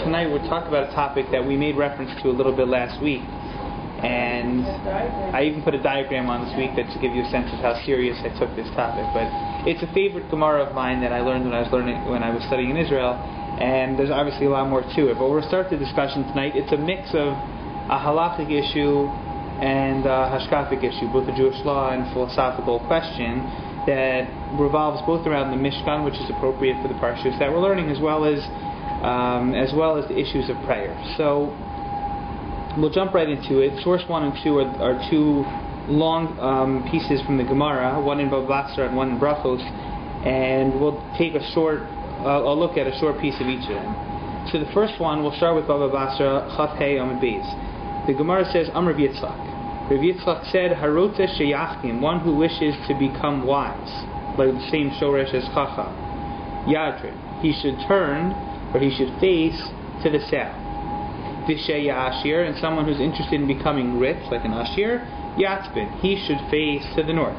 tonight we'll talk about a topic that we made reference to a little bit last week, and I even put a diagram on this week that to give you a sense of how serious I took this topic. But it's a favorite Gemara of mine that I learned when I was studying in Israel, and there's obviously a lot more to it. But we'll start the discussion tonight. It's a mix of a halachic issue and a hashkafic issue, both a Jewish law and philosophical question that revolves both around the Mishkan, which is appropriate for the PARSHAs that we're learning, as well as the issues of prayer. So we'll jump right into it. Source 1 and 2 are two long pieces from the Gemara, one in Bava Basra and one in Brachos, and we'll take I'll look at a short piece of each of them. So the first one, we'll start with Bava Basra, Chaf Hey Amud Beis. The Gemara says, Amr Yitzchak. Rabbi Yitzchak said, Harota Sheyachim, one who wishes to become wise, like the same Shoresh as Chacham. Yadrin, he should turn, or he should face to the south. Vishaya Ashir, and someone who's interested in becoming rich, like an Ashir, Yatzbin, he should face to the north.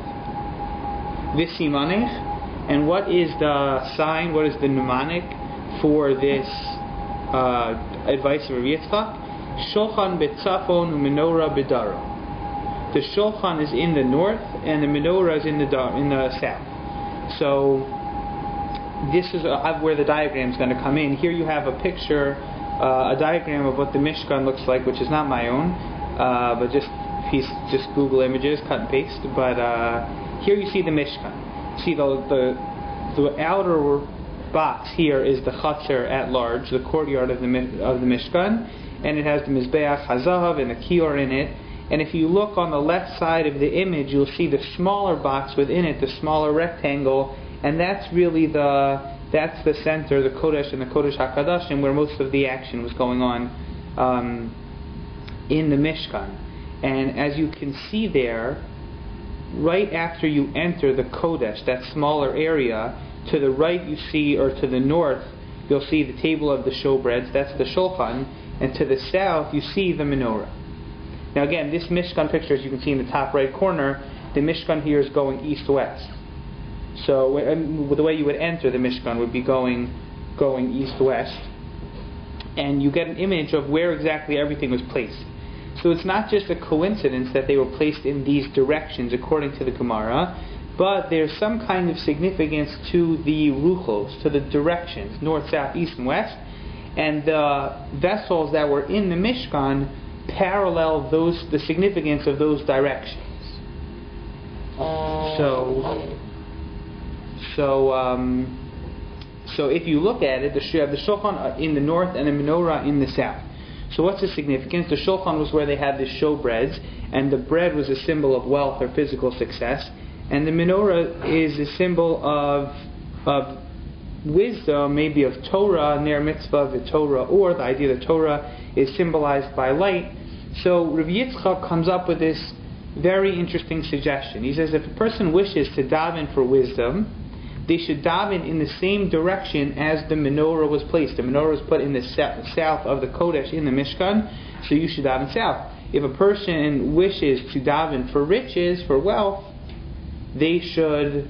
Visimanech, and what is the sign, what is the mnemonic for this advice of Rabbi Yitzchak? Shulchan betzafon u'menorah bedaro. The shulchan is in the north, and the menorah is in the south. So this is where the diagram is going to come in. Here you have a picture, a diagram of what the Mishkan looks like, which is not my own, but just Google images, cut and paste. But here you see the Mishkan. See the outer box here is the Chatzar at large, the courtyard of the Mishkan, and it has the Mizbeach Hazahav and the Kior in it. And if you look on the left side of the image, you'll see the smaller box within it, the smaller rectangle, and that's really the center, the Kodesh and the Kodesh HaKadashim, where most of the action was going on in the Mishkan. And as you can see there, right after you enter the Kodesh, that smaller area, to the right you see, or to the north, you'll see the table of the showbreads, that's the Shulchan, and to the south you see the menorah. Now again, this Mishkan picture, as you can see in the top right corner, the Mishkan here is going east-west. So the way you would enter the Mishkan would be going east-west, and you get an image of where exactly everything was placed. So it's not just a coincidence that they were placed in these directions according to the Gemara, but there's some kind of significance to the ruchos, to the directions, north, south, east, and west, and the vessels that were in the Mishkan parallel the significance of those directions. So if you look at it, you have the Shulchan in the north and the menorah in the south. So what's the significance? The Shulchan was where they had the showbreads, and the bread was a symbol of wealth or physical success, and the menorah is a symbol of wisdom, maybe of Torah, ner mitzvah v'Torah, or the idea that Torah is symbolized by light. So Rabbi Yitzchak comes up with this very interesting suggestion. He says if a person wishes to daven for wisdom, they should daven in the same direction as the menorah was placed. The menorah was put in the south of the Kodesh in the Mishkan, so you should daven south. If a person wishes to daven for riches, for wealth, they should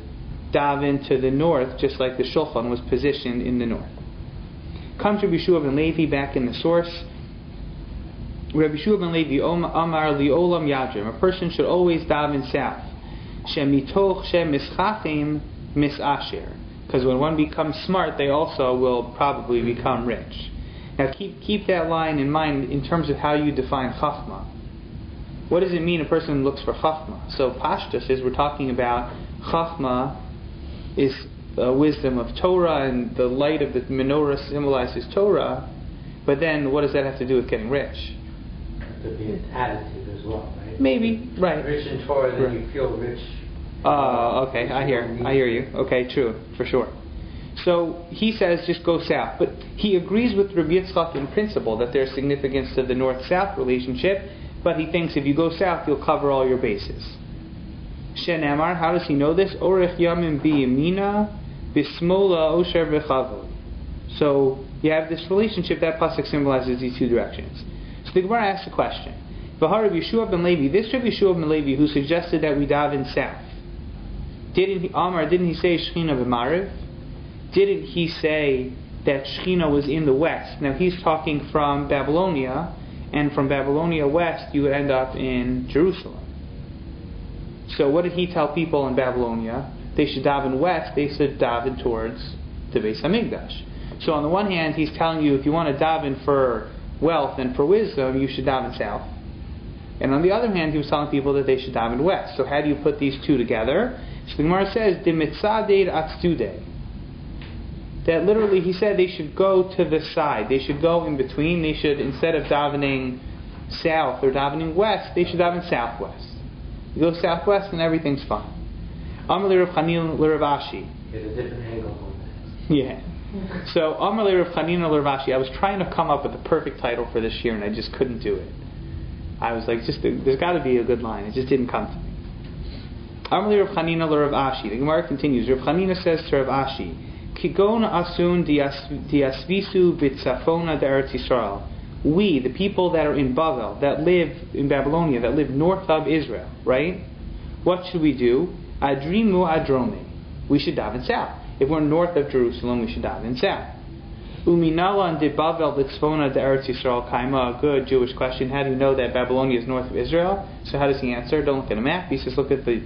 daven to the north, just like the Shulchan was positioned in the north. Comes Rabbi Yeshiva ben Levi back in the source. Rabbi Yeshiva ben Levi Amar Liolam Yadrim. A person should always daven south. Shemitoch shem mischachim misasher. Because when one becomes smart, they also will probably become rich. Now keep that line in mind in terms of how you define chachma. What does it mean a person looks for chachma? So Pashtus is we're talking about chachma is wisdom of Torah, and the light of the menorah symbolizes Torah. But then, what does that have to do with getting rich? Could be an attitude as well, right? Maybe, right. Rich in Torah, then right. You feel rich. Okay, I hear you. Okay, true, for sure. So he says just go south, but he agrees with Rabbi Yitzchak in principle that there's significance to the north-south relationship, but he thinks if you go south, you'll cover all your bases. Shenamar, how does he know this? Orech yamim biyamina bismola osher v'chavod. So you have this relationship, that pasuk symbolizes these two directions. So the Gemara asks a question. V'har Rabbi Yeshua ben Levi, this Rabbi Yeshua ben Levi who suggested that we daven south, didn't he say Shechina v'Mariv? Didn't he say that Shechina was in the west. Now he's talking from Babylonia, and from Babylonia west you would end up in Jerusalem. So what did he tell people in Babylonia? They should daven west, they should daven towards the Beit Midrash. So on the one hand, he's telling you if you want to daven for wealth and for wisdom, you should daven south. And on the other hand, he was telling people that they should daven west. So how do you put these two together? So the Gemara says, "De mitzadei atzude." That literally, he said they should go to the side. They should go in between. They should, instead of davening south or davening west, they should daven southwest. You go southwest and everything's fine. Amar le Rav Chanina le Rav Ashi. There's a different angle on that. Yeah. So Amar le Rav Chanina le Rav Ashi. I was trying to come up with the perfect title for this year and I just couldn't do it. I was like, there's got to be a good line. It just didn't come to me. Amar le Rav Chanina le Rav Ashi. The Gemara continues. Rav Chanina says to Rav Ashi, Kigon asun diasvisu bitsafona de Eretz Yisrael. We, the people that are in Bavel, that live in Babylonia, that live north of Israel, right? What should we do? Adrimu adrome. We should daven south. If we're north of Jerusalem, we should dive in south. Uminalan de Bavel Litzvona de Eretz Yisrael Kaima. A good Jewish question. How do you know that Babylonia is north of Israel? So how does he answer? Don't look at a map. He says, look at the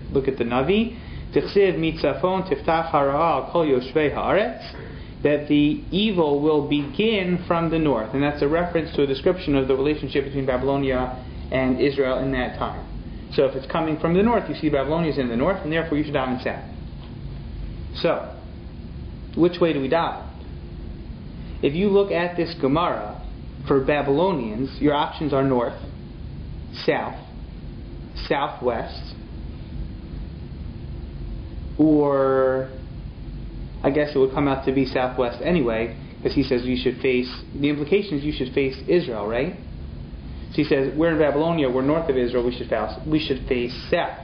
Navi. Tichsiv mitzafon tiftach hara'al kol yoshvei haaretz. That the evil will begin from the north, and that's a reference to a description of the relationship between Babylonia and Israel in that time. So if it's coming from the north, you see Babylonia is in the north, and therefore you should dive in south. So, which way do we dive? If you look at this Gemara, for Babylonians, your options are north, south, southwest, or I guess it would come out to be southwest anyway, because he says you should face, the implication is you should face Israel, right? So he says, we're in Babylonia, we're north of Israel, we should face south.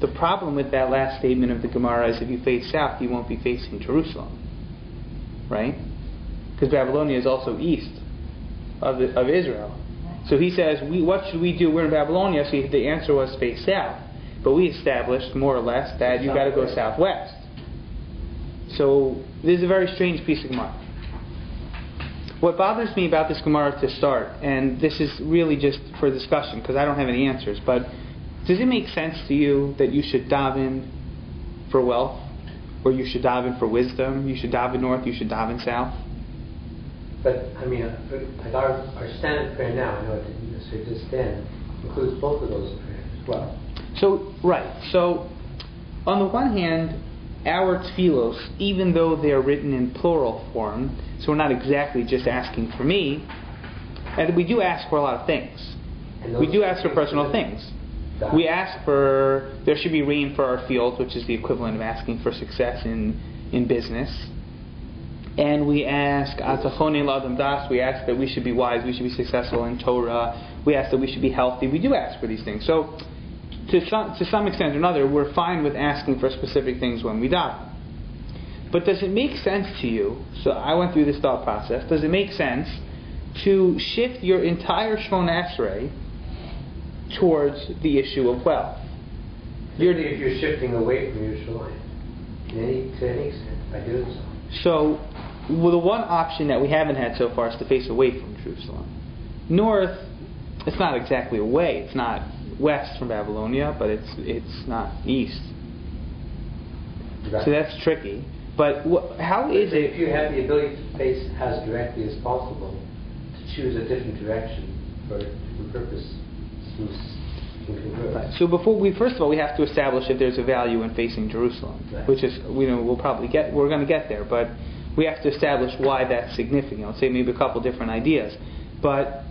The problem with that last statement of the Gemara is if you face south, you won't be facing Jerusalem, right? Because Babylonia is also east of Israel. So he says, what should we do? We're in Babylonia, so the answer was face south. But we established, more or less, that you've got to go southwest. So this is a very strange piece of Gemara. What bothers me about this Gemara to start, and this is really just for discussion because I don't have any answers, but does it make sense to you that you should daven for wealth, or you should daven for wisdom, you should daven north, you should daven south? But I mean, like our standard prayer now, I know it didn't necessarily just then, includes both of those prayers as well. So, right. So, on the one hand, our tefillos, even though they are written in plural form, so we're not exactly just asking for me, and we do ask for a lot of things. We do ask for personal things. We ask for, there should be rain for our fields, which is the equivalent of asking for success in business. And we ask, Atachone L'Adam Das, we ask that we should be wise, we should be successful in Torah, we ask that we should be healthy. We do ask for these things. So, to some extent or another, we're fine with asking for specific things when we die. But does it make sense to you, so I went through this thought process, does it make sense to shift your entire Shemona Esrei towards the issue of wealth? If you're shifting away from Yerushalayim, to any extent, by doing so. So, the one option that we haven't had so far is to face away from Jerusalem. North, it's not exactly away, it's not west from Babylonia, but it's not east. Right. So that's tricky. But how is it... If you have the ability to face as directly as possible, to choose a different direction for a different purpose, seems incongruous. Right. So first of all, we have to establish if there's a value in facing Jerusalem, right. Which is, we're going to get there, but we have to establish why that's significant. I'll say maybe a couple different ideas. But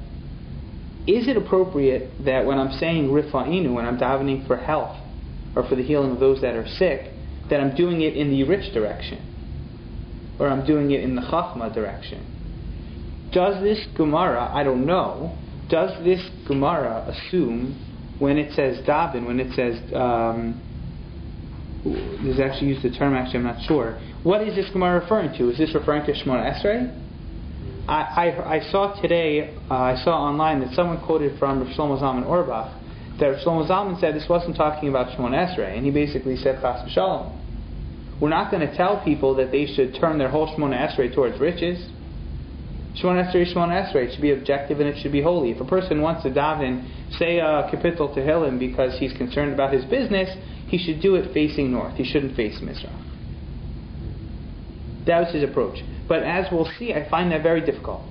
is it appropriate that when I'm saying Rifa'inu, when I'm davening for health, or for the healing of those that are sick, that I'm doing it in the rich direction, or I'm doing it in the Chachma direction? Does this Gemara, I don't know, does this Gemara assume when it says daven, when it says, does it actually use the term, actually I'm not sure, what is this Gemara referring to? Is this referring to Shemona Esrei? I saw today, I saw online that someone quoted from Rav Shlomo Zalman Auerbach that Rav Shlomo Zalman said this wasn't talking about Shemona Esrei, and he basically said Chas v'Shalom. We're not going to tell people that they should turn their whole Shemona Esrei towards riches. Shemona Esrei should be objective and it should be holy. If a person wants to daven, say a Kapitel Tehillim because he's concerned about his business, he should do it facing north. He shouldn't face Mizrach. That was his approach. But as we'll see, I find that very difficult.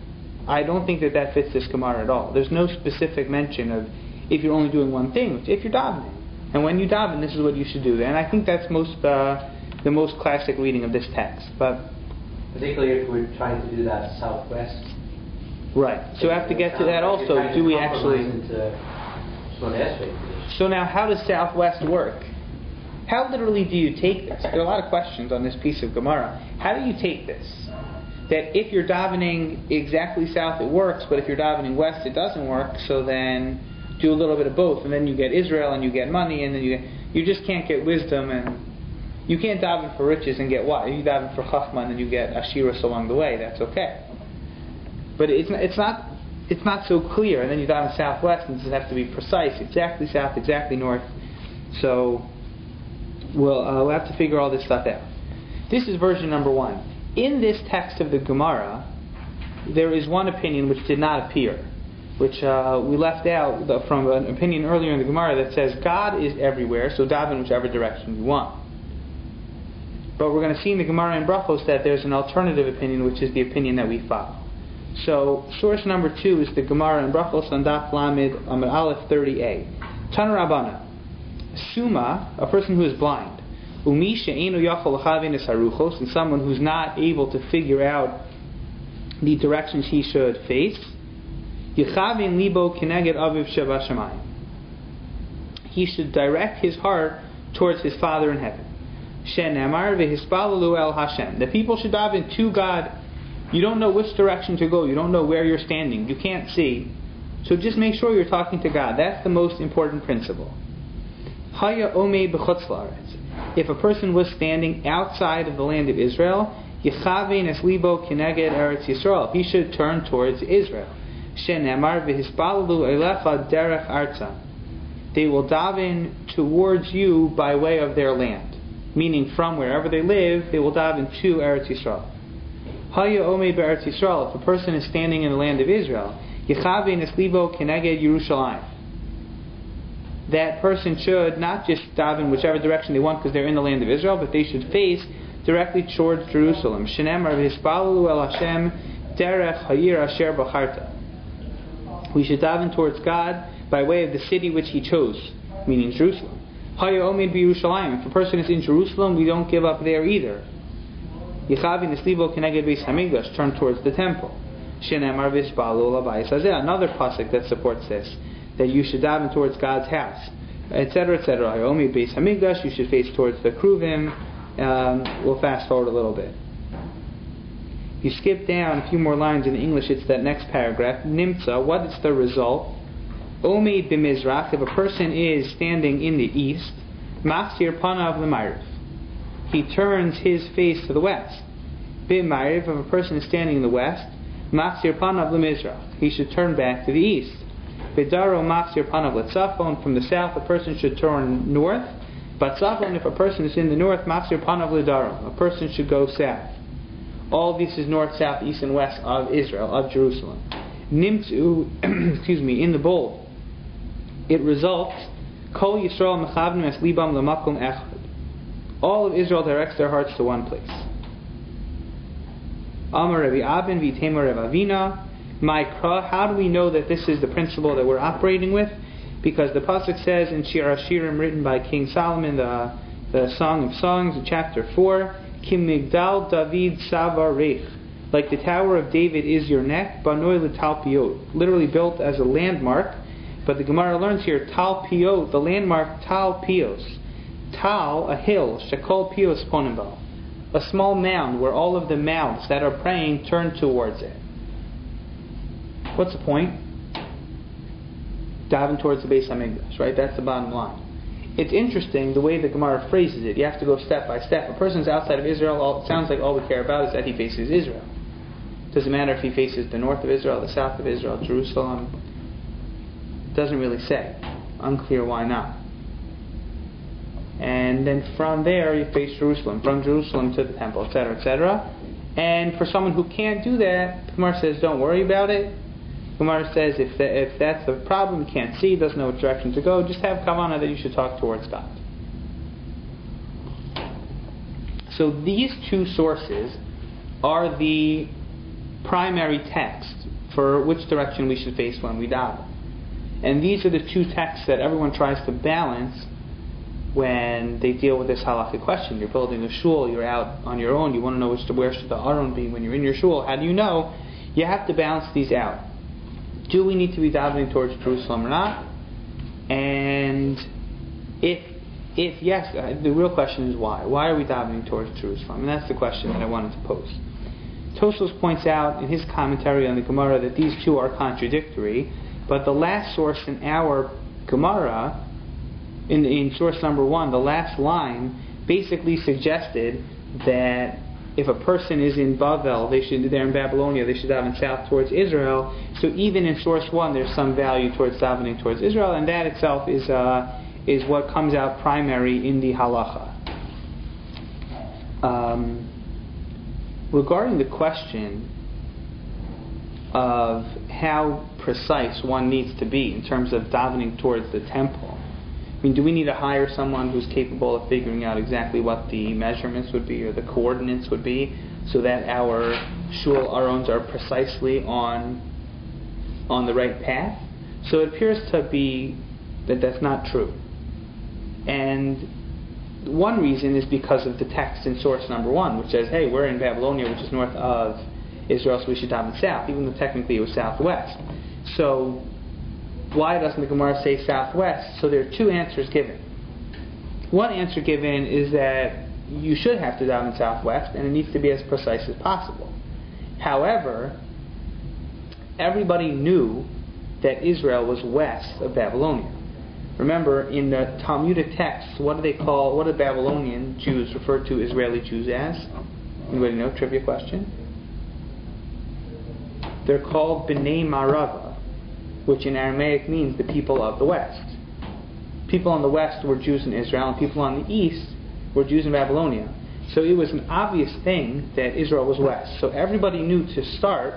I don't think that fits this Gemara at all. There's no specific mention of if you're only doing one thing. If you're davening. And when you daven, this is what you should do. And I think that's the most classic reading of this text. But particularly if we're trying to do that southwest. Right. So we have to get to that also. Do we actually... So now how does southwest work? How literally do you take this? There are a lot of questions on this piece of Gemara. How do you take this? That if you're davening exactly south, it works, but if you're davening west, it doesn't work, so then do a little bit of both, and then you get Israel, and you get money, and then you just can't get wisdom, and you can't daven for riches and get what? You daven for Chachma, and then you get Ashiras along the way, that's okay. But it's not so clear, and then you daven southwest, and it has to be precise, exactly south, exactly north, so we'll have to figure all this stuff out. This is version number 1. In this text of the Gemara, there is one opinion which did not appear, which we left out from an opinion earlier in the Gemara that says God is everywhere, so daven whichever direction you want. But we're going to see in the Gemara in Brachos that there's an alternative opinion, which is the opinion that we follow. So source number 2 is the Gemara in Brachos on Daf Lamed Amud Aleph 30a. Tana Rabbana, Suma, a person who is blind, Umi she'einu yachol lechavin es haruchos, and someone who's not able to figure out the directions he should face, Yechavin libo keneged aviv shebashamayim. He should direct his heart towards his Father in heaven. She'nemar v'hispalalu el Hashem. The people should daven to God. You don't know which direction to go. You don't know where you're standing. You can't see. So just make sure you're talking to God. That's the most important principle. Haya omei b'chutz la'aretz. If a person was standing outside of the land of Israel, Yechavein es libo keneged Eretz Yisrael. He should turn towards Israel. She'nemar v'hispalalu elecha derech arza. They will daven towards you by way of their land, meaning from wherever they live, they will daven to Eretz Yisrael. Haya omei be'Eretz Yisrael. If a person is standing in the land of Israel, Yechavein es libo keneged Yerushalayim. That person should not just daven whichever direction they want because they're in the land of Israel, but they should face directly towards Jerusalem. Shenemar v'hispalalu el Hashem derech hayir asher b'charta. We should daven towards God by way of the city which He chose, meaning Jerusalem. Haya omid b'Yerushalayim. If a person is in Jerusalem, we don't give up there either. Yechavin eslibo keneged Beit Midrash, turn towards the temple. Shenemar v'hispalalu l'bayis hazeh. Another pasuk that supports this, that you should daven towards God's house, etc., etc. Hayomi Beis Hamikdash, you should face towards the Kruvim. We'll fast forward a little bit. If you skip down a few more lines in English, it's that next paragraph. Nimtza, what is the result? Omi b'mizrach, if a person is standing in the east, machzir panav l'mayriv, he turns his face to the west. B'mayriv, if a person is standing in the west, machzir panav l'mizrach, he should turn back to the east. B'daro machzir panav l'tzafon, from the south a person should turn north. But tzafon, if a person is in the north, machzir panav l'daro, a person should go south. All this is north, south, east, and west of Israel, of Jerusalem. Nimtzu, excuse me, in the bold, it results, Kol Yisrael mechavnim es libam l'makom echad. All of Israel directs their hearts to one place. Amar Rabbi Abin v'itema Rav Avina. Ma'ikra, how do we know that this is the principle that we're operating with? Because the pasuk says in Shir Hashirim, written by King Solomon, the Song of Songs, in chapter 4, Kim Migdal David Savar Reich, like the Tower of David is your neck, Banoi l'talpiot, literally built as a landmark. But the Gemara learns here, talpiot, the landmark talpios. Tal, a hill, shekol pios ponimbo, a small mound where all of the mouths that are praying turn towards it. What's the point? Daven towards the Beit Midrash, right? That's the bottom line. It's interesting the way the Gemara phrases it. You have to go step by step. A person's outside of Israel, it sounds like all we care about is that he faces Israel. It doesn't matter if he faces the north of Israel, the south of Israel, Jerusalem. It doesn't really say. Unclear why not. and then from there you face Jerusalem, from Jerusalem to the temple, etc., etc. And for someone who can't do that, the Gemara says, don't worry about it. The Gemara says, if that's the problem, you can't see, doesn't know what direction to go, just have kavanah that you should talk towards God. So these two sources are the primary text for which direction we should face when we daven. And these are the two texts that everyone tries to balance when they deal with this halakhic question. You're building a shul, you're out on your own, you want to know where should the aron be when you're in your shul. How do you know? You have to balance these out. Do we need to be davening towards Jerusalem or not? And if yes, the real question is why. Why are we davening towards Jerusalem? And that's the question that I wanted to pose. Tosfos points out in his commentary on the Gemara that these two are contradictory, but the last source in our Gemara, in source number 1, the last line, basically suggested that if a person is in Bavel, they're in Babylonia, they should daven south towards Israel. So even in source 1, there's some value towards davening towards Israel, and that itself is what comes out primary in the halacha. Regarding the question of how precise one needs to be in terms of davening towards the temple, I mean, do we need to hire someone who's capable of figuring out exactly what the measurements would be or the coordinates would be so that our shul arons are precisely on the right path? So it appears to be that that's not true. And one reason is because of the text in source number 1, which says, hey, we're in Babylonia, which is north of Israel, so we should daven south, even though technically it was southwest. So why doesn't the Gemara say southwest? So there are two answers given. One answer given is that you should have to daven southwest, and it needs to be as precise as possible. However, everybody knew that Israel was west of Babylonia. Remember, in the Talmudic texts, what do Babylonian Jews refer to Israeli Jews as? Anybody know? Trivia question. They're called B'nai Marava, which in Aramaic means the people of the west. People on the west were Jews in Israel, and people on the east were Jews in Babylonia. So it was an obvious thing that Israel was west. So everybody knew to start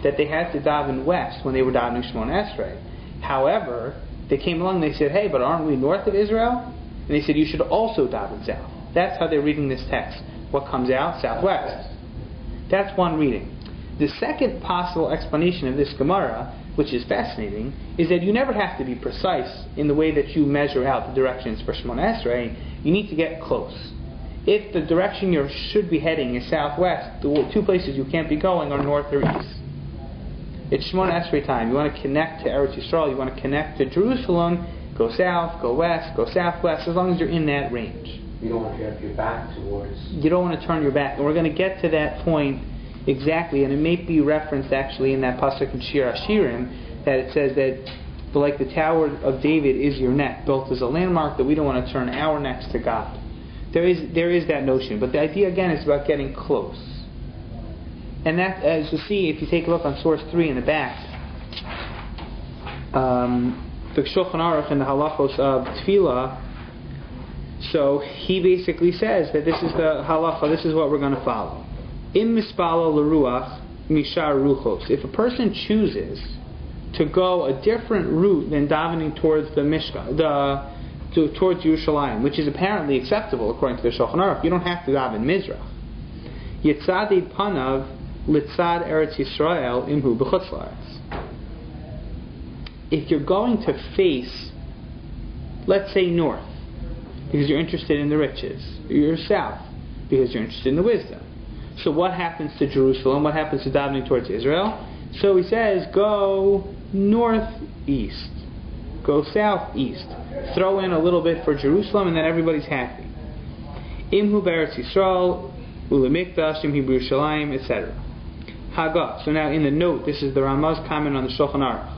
that they had to daven west when they were davening Shemon Esrei. However, they came along and they said, hey, but aren't we north of Israel? And they said, you should also daven south. That's how they're reading this text. What comes out? Southwest. That's one reading. The second possible explanation of this Gemara, which is fascinating, is that you never have to be precise in the way that you measure out the directions for Shemon Esrei. You need to get close. If the direction you should be heading is southwest, the two places you can't be going are north or east. It's Shemon Esrei time. You want to connect to Eretz Yisrael, you want to connect to Jerusalem, go south, go west, go southwest, as long as you're in that range. You don't want to have your back towards... You don't want to turn your back. And we're going to get to that point exactly, and it may be referenced actually in that pasuk in Shir Hashirim, that it says that like the Tower of David is your neck, built as a landmark, that we don't want to turn our necks to God. There is that notion, but the idea again is about getting close. And that, as you see, if you take a look on source 3 in the back, the Shulchan Aruch and the halachos of Tefillah, so he basically says that this is the halacha, this is what we're going to follow. Im mispala l'ruach mishar ruchos. If a person chooses to go a different route than davening towards the Mishkan, towards Yerushalayim, which is apparently acceptable according to the Shulchan Aruch, you don't have to daven Mizrach. Yitzadid panav litzad Eretz Yisrael imhu b'chutz la'aretz. If you're going to face, let's say north, because you're interested in the riches, you're south, because you're interested in the wisdom. So what happens to Jerusalem? What happens to davening towards Israel? So he says, go northeast, go southeast, throw in a little bit for Jerusalem, and then everybody's happy. Imhu b'Eretz Yisrael, u'lemikdash, imhu b'Yerushalayim, etc. Haggah. So now in the note, this is the Ramah's comment on the Shulchan Aruch.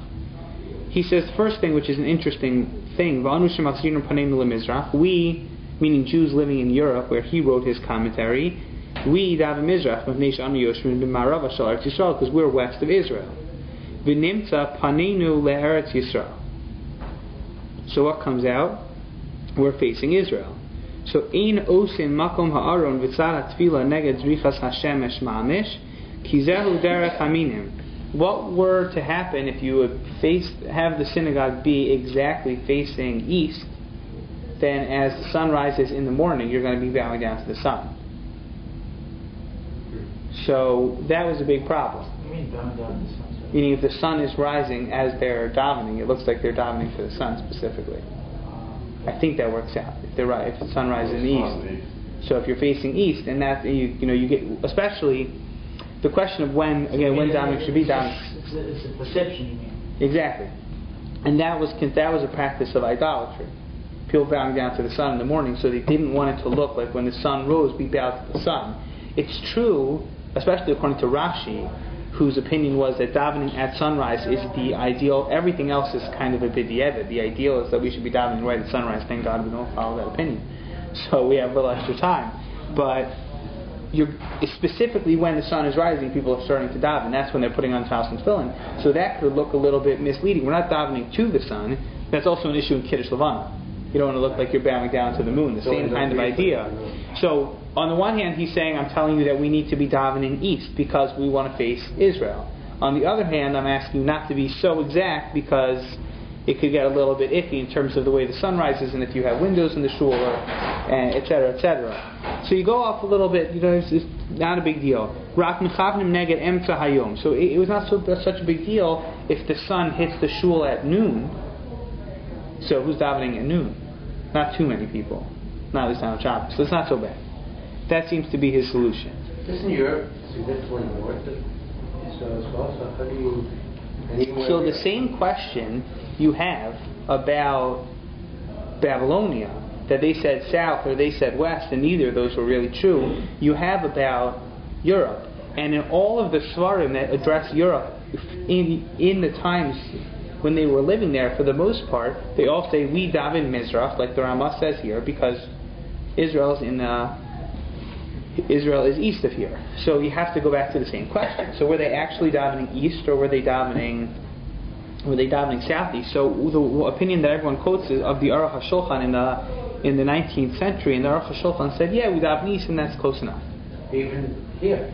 He says the first thing, which is an interesting thing, we, meaning Jews living in Europe, where he wrote his commentary, we daven Mizrach because we're west of Israel. V'nimtza panenu le'eretz Yisrael. So what comes out? We're facing Israel. So ein osin makom ha'aron v'tzad ha'tfila neged zrichas hashemesh ma'amish ki zehu derech haminim. What were to happen if you would have the synagogue be exactly facing east? Then as the sun rises in the morning, you're going to be bowing down to the sun. So that was a big problem. What do you mean bowing down to the sun? Meaning if the sun is rising as they're davening, it looks like they're davening for the sun specifically. I think that works out. If they're right, if the sun rises in the east. So if you're facing east, and that you get, especially the question of when davening should be davening. It's a perception, you mean? Exactly, and that was a practice of idolatry. People bowing down to the sun in the morning, so they didn't want it to look like when the sun rose, we bowed to the sun. It's true, especially according to Rashi, whose opinion was that davening at sunrise is the ideal. Everything else is kind of a b'diavad. The ideal is that we should be davening right at sunrise. Thank God we don't follow that opinion. So we have a little extra time. But it's specifically when the sun is rising, people are starting to daven. That's when they're putting on towels and tefillin. So that could look a little bit misleading. We're not davening to the sun. That's also an issue in Kiddush Levana. You don't want to look like you're bowing down to the moon. The same kind of idea. So on the one hand, he's saying, I'm telling you that we need to be davening east because we want to face Israel. On the other hand, I'm asking you not to be so exact because it could get a little bit iffy in terms of the way the sun rises and if you have windows in the shul, et cetera, et cetera. So you go off a little bit, it's not a big deal. So it was not such a big deal if the sun hits the shul at noon. So who's davening at noon? Not too many people. Not at least on Shabbos. So it's not so bad. That seems to be his solution. Isn't Europe significantly north of Israel as well? So how do you... So the same question you have about Babylonia, that they said south or they said west, and neither of those were really true, you have about Europe. And in all of the Svarim that address Europe in the times when they were living there, for the most part, they all say, we daven Mizrach, like the Ramah says here, because Israel is east of here. So you have to go back to the same question. So were they actually davening east, or were they davening southeast? So the opinion that everyone quotes is of the Aruch HaShulchan in the 19th century, and the Aruch HaShulchan said, yeah, we daven east, and that's close enough. Even here.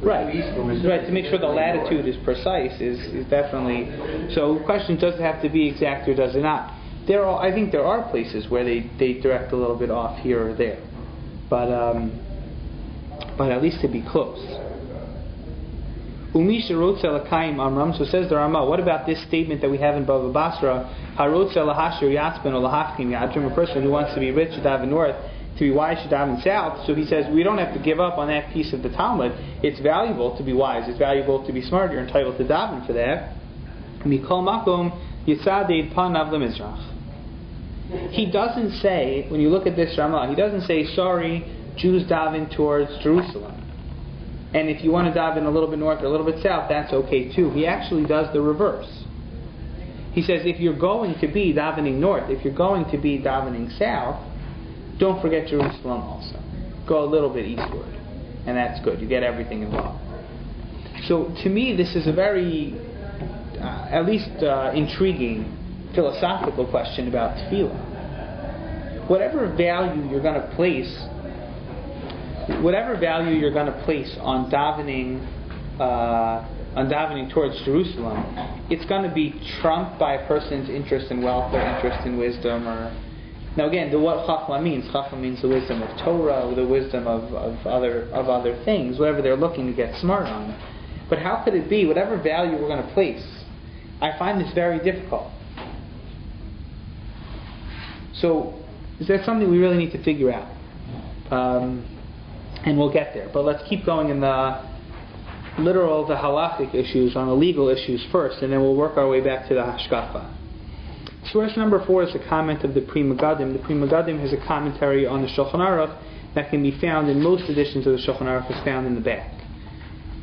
Right, to make sure the latitude is precise is definitely. So the question, does it have to be exact or does it not? I think there are places where they direct a little bit off here or there, but at least to be close. So says the Ramah, what about this statement that we have in Bava Basra? A person who wants to be rich should daven north, to be wise should daven south. So he says we don't have to give up on that piece of the Talmud. It's valuable to be wise. It's valuable to be smart. You're entitled to daven for that. Mikol makom yitzadei panav lemizrach. He doesn't say, when you look at this Ramah, he doesn't say, sorry, Jews daven towards Jerusalem. And if you want to daven a little bit north or a little bit south, that's okay too. He actually does the reverse. He says if you're going to be davening north, if you're going to be davening south, don't forget Jerusalem also. Go a little bit eastward. And that's good. You get everything involved. So to me, this is a very, at least intriguing, philosophical question about tefillah. Whatever value you're going to place on davening towards Jerusalem, it's going to be trumped by a person's interest in wealth or interest in wisdom. Now again, what Chachma means. Chachma means the wisdom of Torah, or the wisdom of other things, whatever they're looking to get smart on. But how could it be, whatever value we're going to place, I find this very difficult. So, is that something we really need to figure out? And we'll get there. But let's keep going in the halachic issues, on the legal issues first, and then we'll work our way back to the hashkafa. Source number 4 is a comment of the Pri Megadim. The Pri Megadim has a commentary on the Shulchan Aruch that can be found in most editions of the Shulchan Aruch, is found in the back.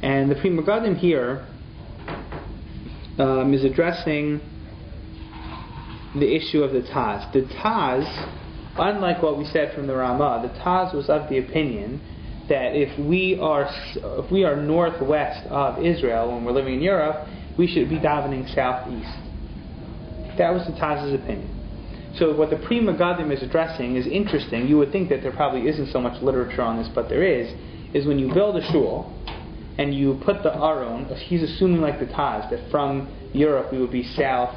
And the Pri Megadim here is addressing the issue of the Taz. The Taz, unlike what we said from the Ramah, the Taz was of the opinion that if we are northwest of Israel when we're living in Europe, we should be davening southeast. That was the Taz's opinion. So what the Pri Megadim is addressing is interesting. You would think that there probably isn't so much literature on this, but there is when you build a shul and you put the Aron, he's assuming like the Taz, that from Europe we would be south,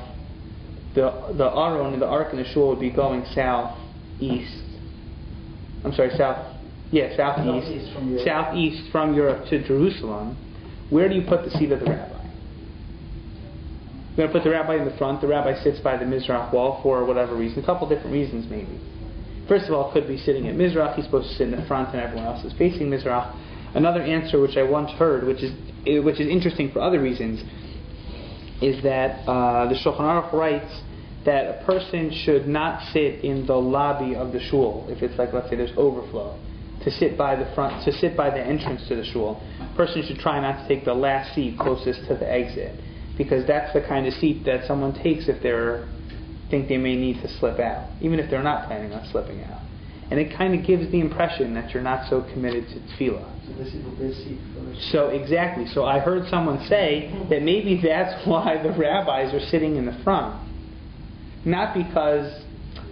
the Aron and the Ark and the shul would be going southeast. Southeast from Europe to Jerusalem. Where do you put the seat of the rabbi? You're going to put the rabbi in the front. The rabbi sits by the Mizrach wall for whatever reason. A couple different reasons maybe. First of all, it could be sitting at Mizrach. He's supposed to sit in the front and everyone else is facing Mizrach. Another answer which I once heard, which is interesting for other reasons, is that the Shulchan Aruch writes that a person should not sit in the lobby of the shul if it's like, let's say there's overflow, to sit by the front, to sit by the entrance to the shul. A person should try not to take the last seat closest to the exit, because that's the kind of seat that someone takes if they think they may need to slip out, even if they're not planning on slipping out. And it kind of gives the impression that you're not so committed to tefillah. So this is the best seat for the So exactly. So I heard someone say that maybe that's why the rabbis are sitting in the front. Not because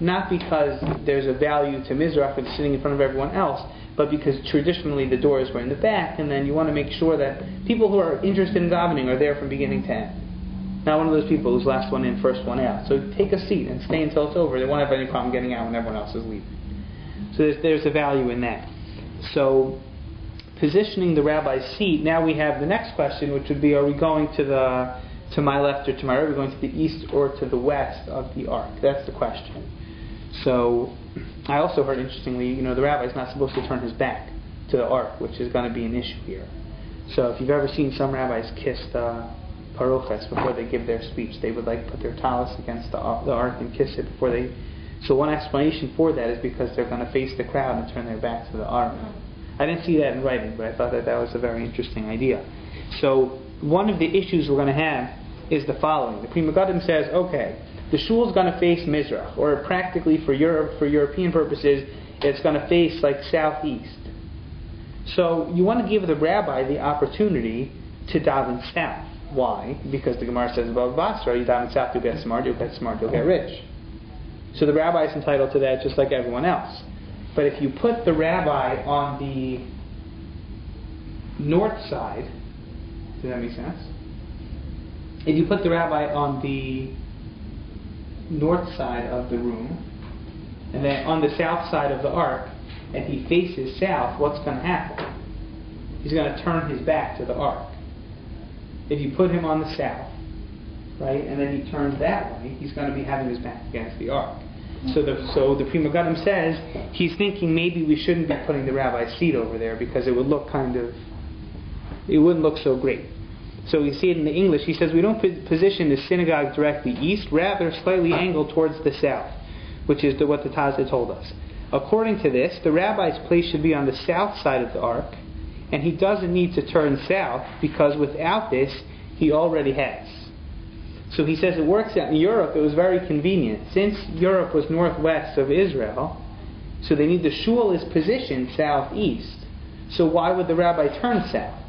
there's a value to Mizrach and sitting in front of everyone else, but because traditionally the doors were in the back, and then you want to make sure that people who are interested in davening are there from beginning to end. Not one of those people who's last one in, first one out. So take a seat and stay until it's over. They won't have any problem getting out when everyone else is leaving. So there's a value in that. So positioning the rabbi's seat, now we have the next question, which would be, are we going to my left or to my right? Are we going to the east or to the west of the ark? That's the question. So I also heard, interestingly, the rabbi's not supposed to turn his back to the ark, which is going to be an issue here. So if you've ever seen some rabbis kiss the paroches before they give their speech, they would put their talis against the ark and kiss it before they. So one explanation for that is because they're going to face the crowd and turn their back to the ark. I didn't see that in writing, but I thought that was a very interesting idea. So one of the issues we're going to have is the following. The Pri Megadim says, okay, the shul is going to face Mizrach, or practically for European purposes, it's going to face southeast. So you want to give the rabbi the opportunity to daven south. Why? Because the Gemara says above Basra, you daven south, you'll get smart, you'll get rich. So the rabbi is entitled to that just like everyone else. But if you put the rabbi on the north side, does that make sense? If you put the rabbi on the north side of the room, and then on the south side of the ark, and he faces south, what's going to happen? He's going to turn his back to the ark. If you put him on the south, right, and then he turns that way, he's going to be having his back against the ark. So the Pri Megadim says he's thinking maybe we shouldn't be putting the rabbi's seat over there because it would look it wouldn't look so great. So we see it in the English. He says we don't position the synagogue directly east, rather slightly angled towards the south, which is what the Taz had told us. According to this, the rabbi's place should be on the south side of the ark, and he doesn't need to turn south because without this, he already has. So he says it works out. In Europe, it was very convenient. Since Europe was northwest of Israel, so they need the shul is positioned southeast. So why would the rabbi turn south?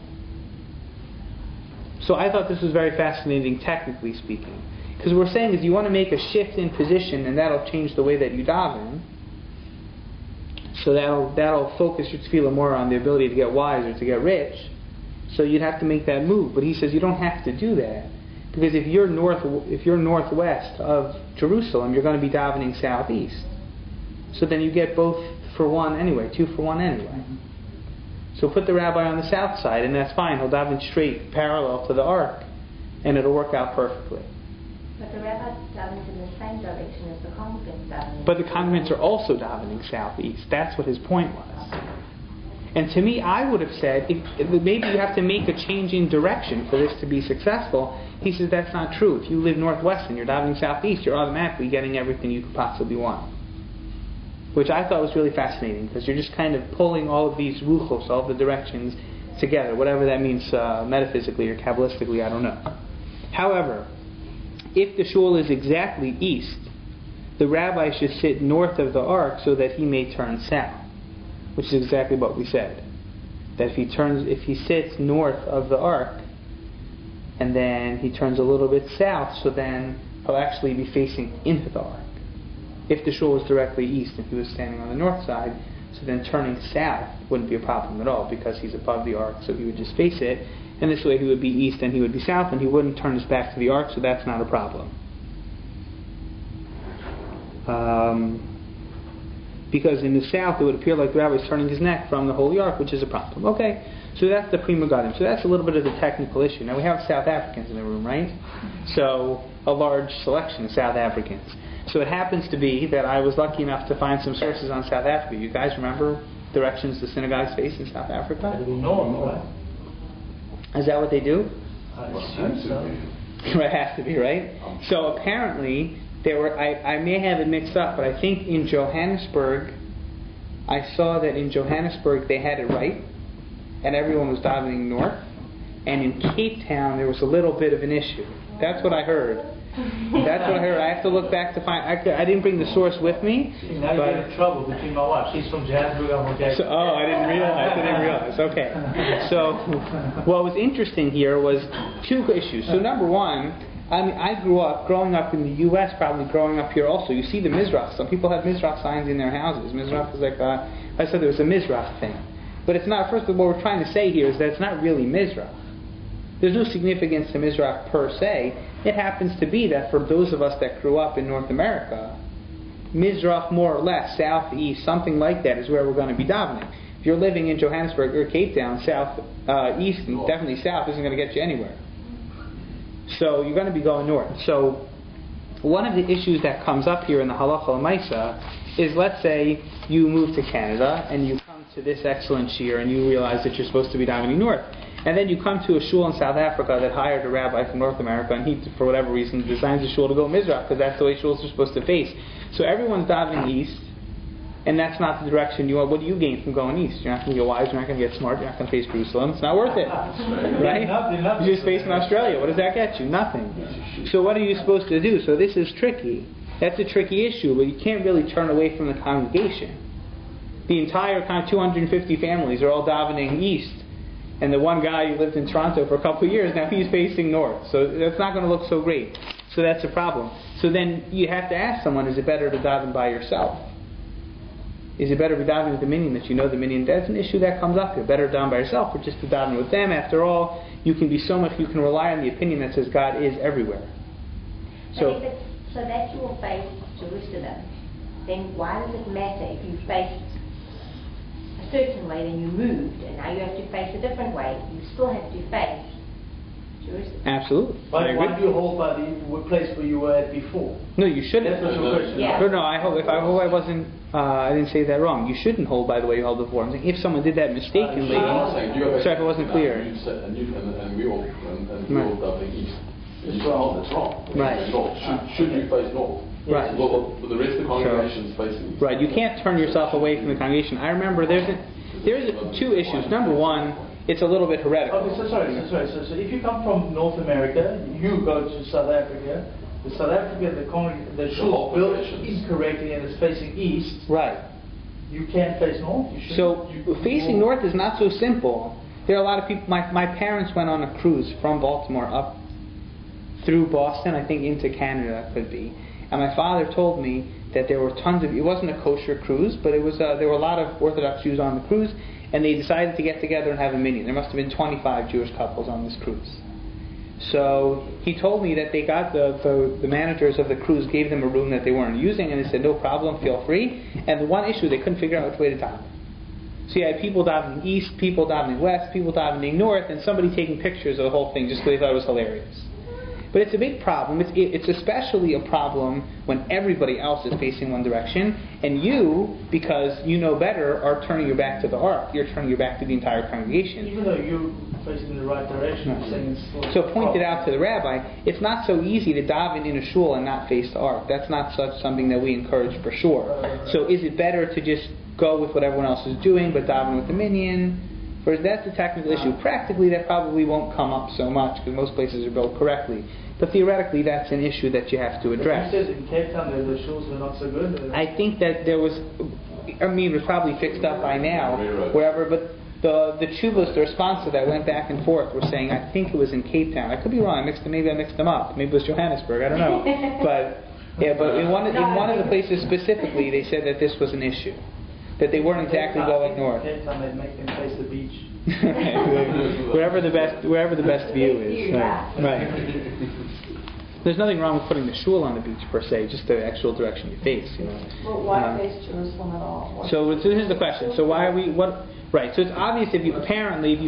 So I thought this was very fascinating, technically speaking. Because what we're saying is you want to make a shift in position, and that'll change the way that you daven. So that'll focus your tefillah more on the ability to get wise or to get rich. So you'd have to make that move. But he says you don't have to do that. Because if you're northwest of Jerusalem, you're going to be davening southeast. So then you get both for one anyway, 2 for 1 anyway. So put the rabbi on the south side, and that's fine. He'll daven straight, parallel to the ark, and it'll work out perfectly. But the rabbi davens in the same direction as the congregants davening. But the congregants are also davening southeast. That's what his point was. And to me, I would have said, maybe you have to make a change in direction for this to be successful. He says that's not true. If you live northwest and you're davening southeast, you're automatically getting everything you could possibly want. Which I thought was really fascinating, because you're just kind of pulling all of these ruchos, all of the directions together, whatever that means metaphysically or kabbalistically, I don't know. However, if the shul is exactly east, the rabbi should sit north of the ark so that he may turn south. Which is exactly what we said. That if he sits north of the ark, and then he turns a little bit south, so then he'll actually be facing into the ark. if the shul was directly east and he was standing on the north side, so then turning south wouldn't be a problem at all because he's above the ark, so he would just face it, and this way he would be east and he would be south, and he wouldn't turn his back to the ark, so that's not a problem. Because in the south it would appear like the rabbi is turning his neck from the Holy Ark, which is a problem. Okay, so that's the Prima Gadim. So that's a little bit of the technical issue. Now we have South Africans in the room, right? So a large selection of South Africans. So it happens to be that I was lucky enough to find some sources on South Africa. You guys remember directions the synagogues face in South Africa? No, right? Is that what they do? I assume so. It has to be, right? So apparently there were, I may have it mixed up, but I think in Johannesburg, I saw that in Johannesburg they had it right, and everyone was davening north, and in Cape Town there was a little bit of an issue. That's what I heard. That's what I heard. I have to look back to find. I didn't bring the source with me. Now you get in trouble between my wife. She's from Johannesburg. I'm from Cape Town. I didn't realize. Okay. So what was interesting here was two issues. So number one, I growing up in the U.S., probably growing up here also. You see the Mizrach. Some people have Mizrach signs in their houses. Mizrach is like I said, there was a Mizrach thing. But it's not, first of all, what we're trying to say here is that it's not really Mizrach. There's no significance to Mizrach per se. It happens to be that for those of us that grew up in North America, Mizrach more or less, south, east, something like that is where we're going to be davening. If you're living in Johannesburg or Cape Town, south, east, and definitely south isn't going to get you anywhere. So you're going to be going north. So one of the issues that comes up here in the Halacha L'Maisa is, let's say you move to Canada and you come to this excellent shiur and you realize that you're supposed to be davening north. And then you come to a shul in South Africa that hired a rabbi from North America, and he, for whatever reason, designs a shul to go Mizrach, because that's the way shuls are supposed to face. So everyone's davening east, and that's not the direction you want. What do you gain from going east? You're not going to get wise, you're not going to get smart, you're not going to face Jerusalem. It's not worth it. Right? You're just facing Australia. What does that get you? Nothing. So what are you supposed to do? So this is tricky. That's a tricky issue, but you can't really turn away from the congregation. The entire kind of 250 families are all davening east. And the one guy who lived in Toronto for a couple of years, now he's facing north. So that's not going to look so great. So that's a problem. So then you have to ask someone, is it better to daven by yourself? Is it better to be davening with the minyan that you know the minyan? That's an issue that comes up here. Better to daven by yourself or just to daven with them. After all, you can be so much, you can rely on the opinion that says God is everywhere. So that you will face Jerusalem, then why does it matter if you faced a certain way, then you moved, and now you have to face a different way? You still have to face Jerusalem. Absolutely. But why do you hold by the place where you were at before? No, you shouldn't. That's your question. Yeah. No, I hope I wasn't. I didn't say that wrong. You shouldn't hold by the way you held before. I'm saying if someone did that mistakenly. Sorry if it wasn't clear. And we all davening east. It's wrong. That's wrong. Right. Should you face north? Right. Well, the rest of the congregation is facing east. Right. You can't turn yourself away from the congregation. I remember there's two issues. Number one, it's a little bit heretical. Okay, so if you come from North America, you go to South Africa. The South Africa, the shul built incorrectly and is facing east. Right. You can't face north. Facing north is not so simple. There are a lot of people. My parents went on a cruise from Baltimore up through Boston, I think into Canada, could be. And my father told me that there were tons of. It wasn't a kosher cruise, but it was. There were a lot of Orthodox Jews on the cruise, and they decided to get together and have a minyan. There must have been 25 Jewish couples on this cruise. So he told me that they got the managers of the cruise gave them a room that they weren't using, and they said no problem, feel free. And the one issue, they couldn't figure out which way to daven. So you had people davening east, people davening west, people davening north, and somebody taking pictures of the whole thing just because they thought it was hilarious. But it's a big problem. It's especially a problem when everybody else is facing one direction, and you, because you know better, are turning your back to the ark. You're turning your back to the entire congregation. Even though you're facing the right direction, No. saying it's So pointed out to the rabbi, it's not so easy to daven in a shul and not face the ark. That's not something that we encourage for sure. So is it better to just go with what everyone else is doing, but daven with the minyan? That's the technical issue. Practically, that probably won't come up so much because most places are built correctly. But theoretically, that's an issue that you have to address. You said in Cape Town the shuls were not so good. I think that there was, it was probably fixed up by now, wherever. But the tshuvos, the response to that went back and forth. Were saying, I think it was in Cape Town. I could be wrong. Maybe I mixed them up. Maybe it was Johannesburg. I don't know. But Yeah, but in one of the places specifically, they said that this was an issue, that they weren't exactly going north. Every time they make them face the beach. wherever the best view is. Right. There's nothing wrong with putting the shul on the beach per se, just the actual direction you face. But why face Jerusalem at all? So this is the question. So why are we what? Right. So it's obvious if you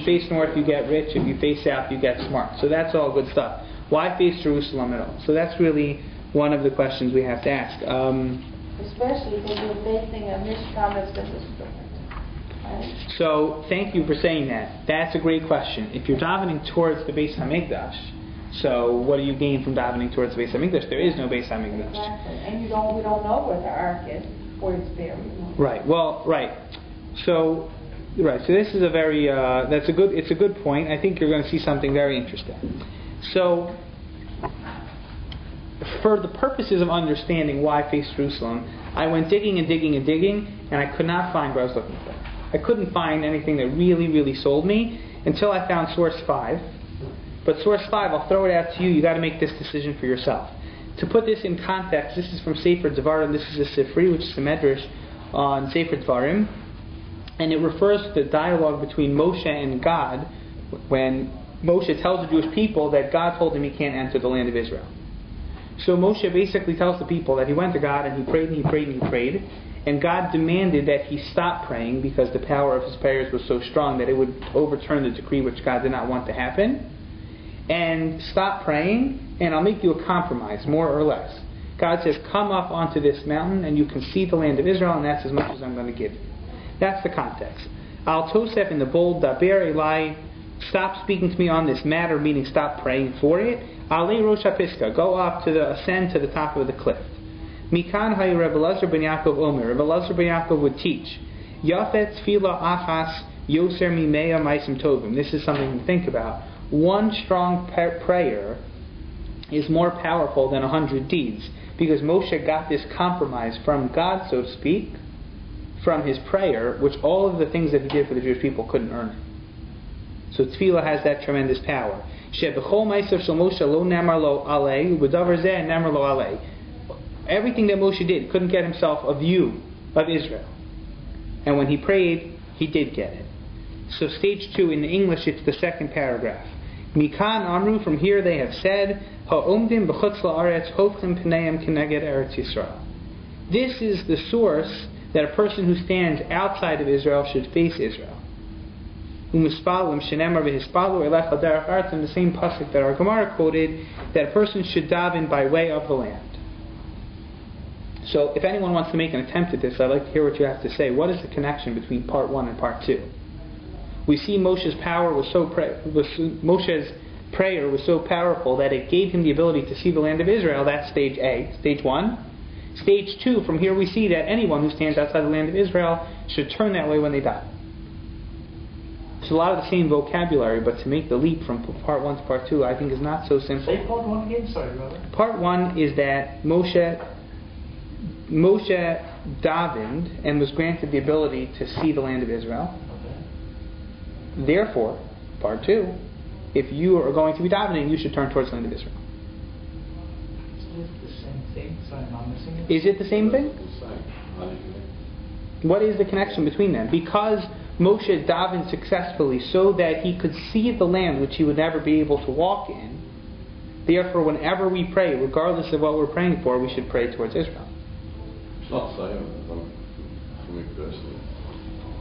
face north you get rich. If you face south you get smart. So that's all good stuff. Why face Jerusalem at all? So that's really one of the questions we have to ask. Especially because you're facing a Mishkan that's been destroyed. Right? So thank you for saying that. That's a great question. If you're davening towards the Beit Hamikdash, so what do you gain from davening towards the Beit Hamikdash? There is no Beit Hamikdash. Exactly. And we don't know where the ark is, where it's buried. Right. Well, right. So this is a very it's a good point. I think you're going to see something very interesting. So for the purposes of understanding why I face Jerusalem, I went digging and digging and digging, and I could not find what I was looking for. I couldn't find anything that really, really sold me until I found source 5. But source 5, I'll throw it out to you. You got to make this decision for yourself. To put this in context, this is from Sefer Devarim. This is a Sifri, which is the Midrash on Sefer Devarim, and it refers to the dialogue between Moshe and God when Moshe tells the Jewish people that God told him he can't enter the land of Israel. So Moshe basically tells the people that he went to God and he prayed and he prayed and he prayed, and God demanded that he stop praying because the power of his prayers was so strong that it would overturn the decree which God did not want to happen. And stop praying, and I'll make you a compromise, more or less. God says, come up onto this mountain and you can see the land of Israel, and that's as much as I'm going to give you. That's the context. Al Tosef in the bold, Daber Elai, stop speaking to me on this matter, meaning stop praying for it. Ale Rosh HaPiska, go up ascend to the top of the cliff. Mikan Hay Rebbe Elazar ben Yaakov Omer, Rebbe Elazar ben Yaakov would teach, Yafet Tfila Achas Yoser Mimea Maisim Tovim. This is something to think about. One strong prayer is more powerful than 100 deeds, because Moshe got this compromise from God, so to speak, from his prayer, which all of the things that he did for the Jewish people couldn't earn it. So tefillah has that tremendous power. Everything that Moshe did couldn't get himself a view of Israel, and when he prayed, he did get it. So stage 2 in the English, it's the second paragraph. Mikan Amru, from here they have said, Ha'omdim b'chutz la'aretz hofchim p'neim k'neged Eretz Yisrael. This is the source that a person who stands outside of Israel should face Israel. U'mispalim shenemar v'hispalu elech l'derech aretz, in the same pasuk that our Gemara quoted, that a person should daven by way of the land. So if anyone wants to make an attempt at this, I'd like to hear what you have to say. What is the connection between part 1 and part 2? We see Moshe's prayer was so powerful that it gave him the ability to see the land of Israel. That's stage A. Stage 1. Stage 2, from here we see that anyone who stands outside the land of Israel should turn that way when they die. It's a lot of the same vocabulary, but to make the leap from part 1 to part 2, I think is not so simple. Say part 1 again, sorry, brother. Part 1 is that Moshe davened and was granted the ability to see the land of Israel. Therefore, part 2, if you are going to be davening, you should turn towards the land of Israel. Is it the same thing? Sorry, am I missing it? Is it the same thing? What is the connection between them? Because Moshe davened successfully so that he could see the land which he would never be able to walk in, therefore whenever we pray, regardless of what we're praying for, we should pray towards Israel. It's not saying, for me personally,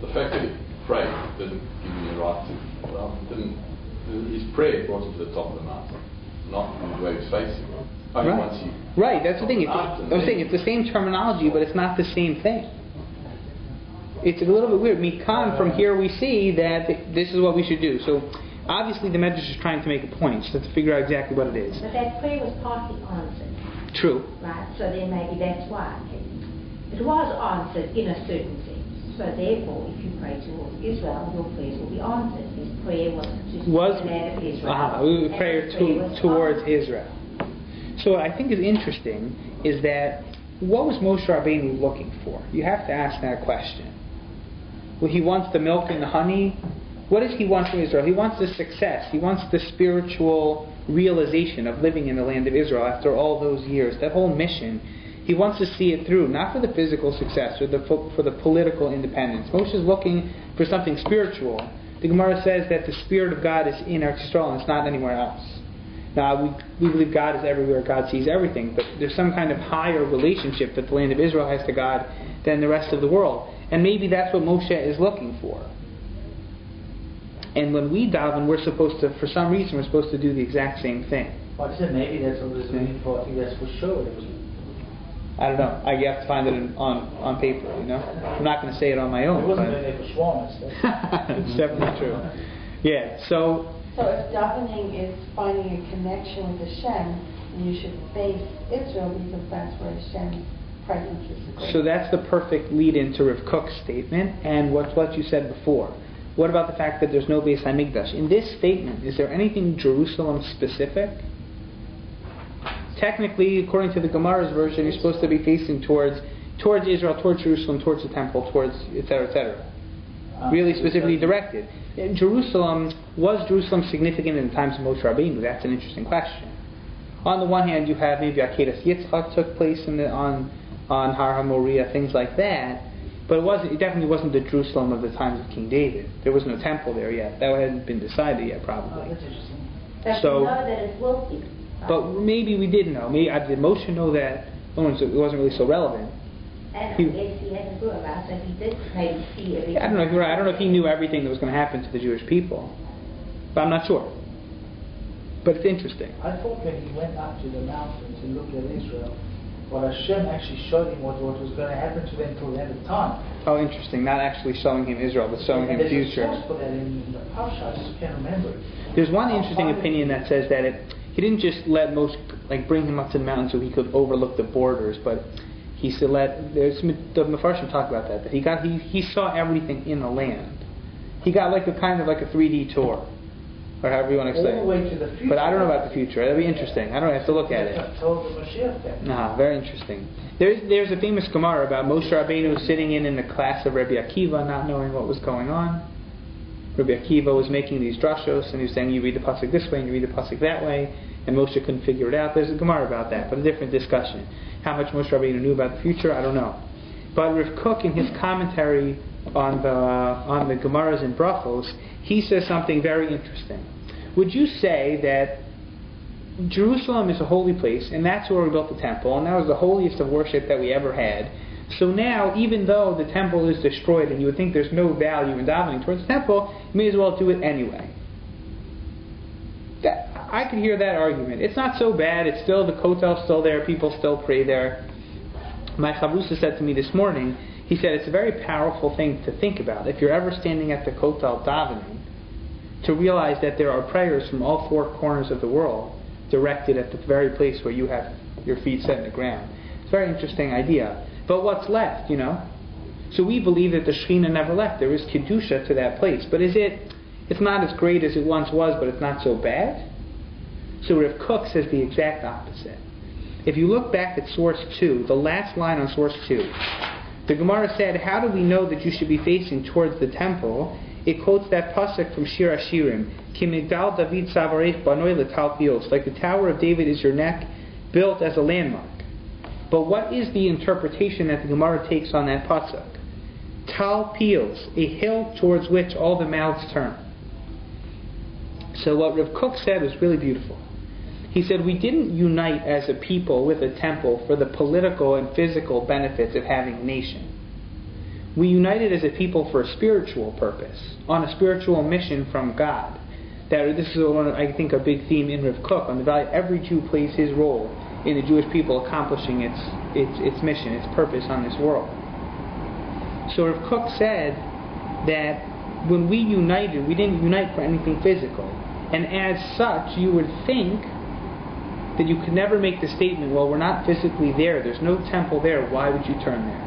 the fact that he prayed didn't give me a right to. His prayer brought him to the top of the mountain, not the way he was facing. Right, that's the thing. I'm saying it's the same terminology, but it's not the same thing. It's a little bit weird. Mikan, from here we see that this is what we should do. So obviously the Midrash is trying to make a point, so to figure out exactly what it is. But that prayer was partly answered. True. Right, so then maybe that's why. It was answered in a certain sense. So therefore, if you pray towards Israel, your prayers will be answered. His prayer was to the land of Israel. Prayer towards Israel. So what I think is interesting is that what was Moshe Rabbeinu looking for? You have to ask that question. Well, he wants the milk and the honey. What does he want from Israel? He wants the success. He wants the spiritual realization of living in the land of Israel after all those years, that whole mission, he wants to see it through, not for the physical success or for the political independence. Moshe is looking for something spiritual. The Gemara says that the Spirit of God is in Eretz Yisrael and it's not anywhere else. Now, we believe God is everywhere, God sees everything, but there's some kind of higher relationship that the land of Israel has to God than the rest of the world. And maybe that's what Moshe is looking for. And when we daven, we're supposed to, for some reason, we're supposed to do the exact same thing. Well, I said maybe that's what it was looking for. I think that's for sure. I don't know. You have to find it on paper, you know? I'm not going to say it on my own. It wasn't doing it for SHMOS. It's definitely true. Yeah, so if davening is finding a connection with Hashem, then you should face Israel because that's where Hashem's presence is. So that's the perfect lead-in to Rav Kook's statement and what you said before. What about the fact that there's no Beit Midrash? In this statement, is there anything Jerusalem specific? Technically, according to the Gemara's version, you're supposed to be facing towards Israel, towards Jerusalem, towards the temple, towards etc., etc. Really specifically directed. Was Jerusalem significant in the times of Moshe Rabbeinu? That's an interesting question. On the one hand, you have maybe Akedas Yitzchak took place on Har HaMoriah, things like that. But it definitely wasn't the Jerusalem of the times of King David. There was no temple there yet. That hadn't been decided yet, probably. That's interesting. So we know that it will be. But maybe we did know. Did Moshe know that? It wasn't really so relevant. And I guess he hadn't thought about it. He did maybe see everything. I don't know if you're right. I don't know if he knew everything that was going to happen to the Jewish people. But I'm not sure. But it's interesting. I thought when he went up to the mountain to look at Israel, well, Hashem actually showed him what was going to happen to them till the end of time. Oh, interesting. Not actually showing him Israel, but showing him future. There's a source for that in the PARSHA. I just can't remember it. There's one interesting opinion that says that he didn't just let Moshe bring him up to the mountain so he could overlook the borders, but he said the Mefarshim talk about that he saw everything in the land. He got a kind of a 3D tour, or however you want to say. All the way to the future. But I don't know about the future. That'd be interesting. I don't have to look at it. Very interesting. There's a famous Gemara about Moshe Rabbeinu sitting in the class of Rabbi Akiva, not knowing what was going on. Rabbi Akiva was making these drashos, and he was saying, you read the pasuk this way, and you read the pasuk that way, and Moshe couldn't figure it out. There's a Gemara about that, but a different discussion. How much Moshe Rabbeinu knew about the future, I don't know. But Rav Kook, in his commentary on the Gemaras in Brachos, he says something very interesting. Would you say that Jerusalem is a holy place, and that's where we built the temple, and that was the holiest of worship that we ever had? So now, even though the temple is destroyed, and you would think there's no value in davening towards the temple, you may as well do it anyway. I could hear that argument. It's not so bad. It's still, the kotel's still there. People still pray there. My chavrusa said to me this morning, he said it's a very powerful thing to think about. If you're ever standing at the kotel davening, to realize that there are prayers from all four corners of the world directed at the very place where you have your feet set in the ground. It's a very interesting idea. But what's left, So we believe that the Shekhinah never left. There is Kedusha to that place. But it's not as great as it once was, but it's not so bad? So Rav Kook says the exact opposite. If you look back at source 2, the last line on source 2, the Gemara said, how do we know that you should be facing towards the temple? It quotes that pasuk from Shir Hashirim, Ki migdal David savarech banoi letal pios, like the Tower of David is your neck, built as a landmark. But what is the interpretation that the Gemara takes on that pasuk? Tal pios, a hill towards which all the mouths turn. So what Rav Kook said was really beautiful. He said, we didn't unite as a people with a temple for the political and physical benefits of having a nation. We united as a people for a spiritual purpose, on a spiritual mission from God. This is, I think, a big theme in Rav Kook, on the value every Jew plays his role in the Jewish people accomplishing its mission, its purpose on this world. So Rav Kook said that when we united, we didn't unite for anything physical. And as such, you would think that you could never make the statement, well, we're not physically there, there's no temple there, why would you turn there?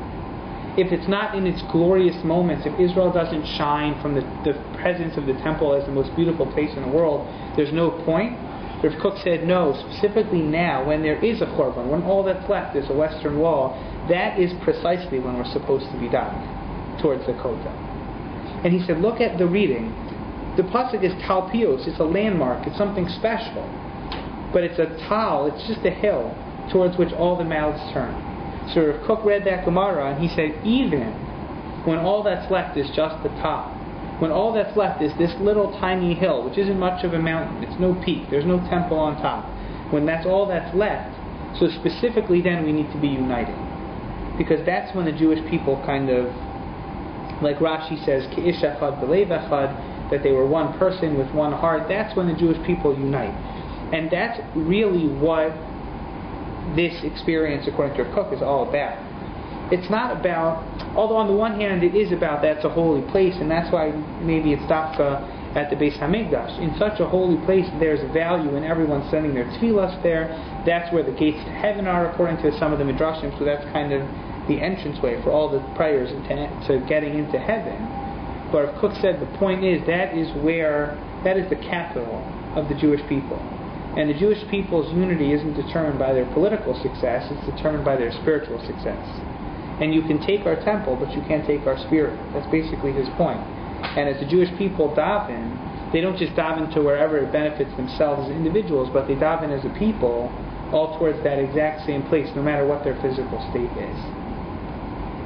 If it's not in its glorious moments, if Israel doesn't shine from the presence of the temple as the most beautiful place in the world, there's no point. Rav Kook said, no, specifically now, when there is a korban, when all that's left is a western wall, that is precisely when we're supposed to be davening towards the kotel. And he said, look at the reading. The pasuk is talpios, it's a landmark, it's something special. but it's a tal, it's just a hill towards which all the mouths turn. So Rav Kook read that Gemara and he said, even when all that's left is just the top, when all that's left is this little tiny hill, which isn't much of a mountain, it's no peak, there's no temple on top, when that's all that's left, so specifically then we need to be united. Because that's when the Jewish people kind of, like Rashi says, Ke'ish echad b'lev echad, that they were one person with one heart, that's when the Jewish people unite. And that's really what this experience, according to Rav Kook, is all about. It's not about, although on the one hand it is about that's a holy place, and that's why maybe it's dafka at the Beit Hamikdash. In such a holy place, there's value in everyone sending their tefillas there. That's where the gates to heaven are, according to some of the midrashim. So that's kind of the entranceway for all the prayers to getting into heaven. But Rav Kook said the point is that is the capital of the Jewish people. And the Jewish people's unity isn't determined by their political success, it's determined by their spiritual success. And you can take our temple, but you can't take our spirit. That's basically his point. And as the Jewish people daven, they don't just daven to wherever it benefits themselves as individuals, but they daven as a people, all towards that exact same place, no matter what their physical state is.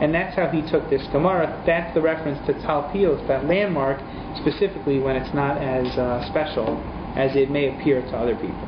And that's how he took this Gemara. That's the reference to Talpiot, that landmark, specifically when it's not as special as it may appear to other people.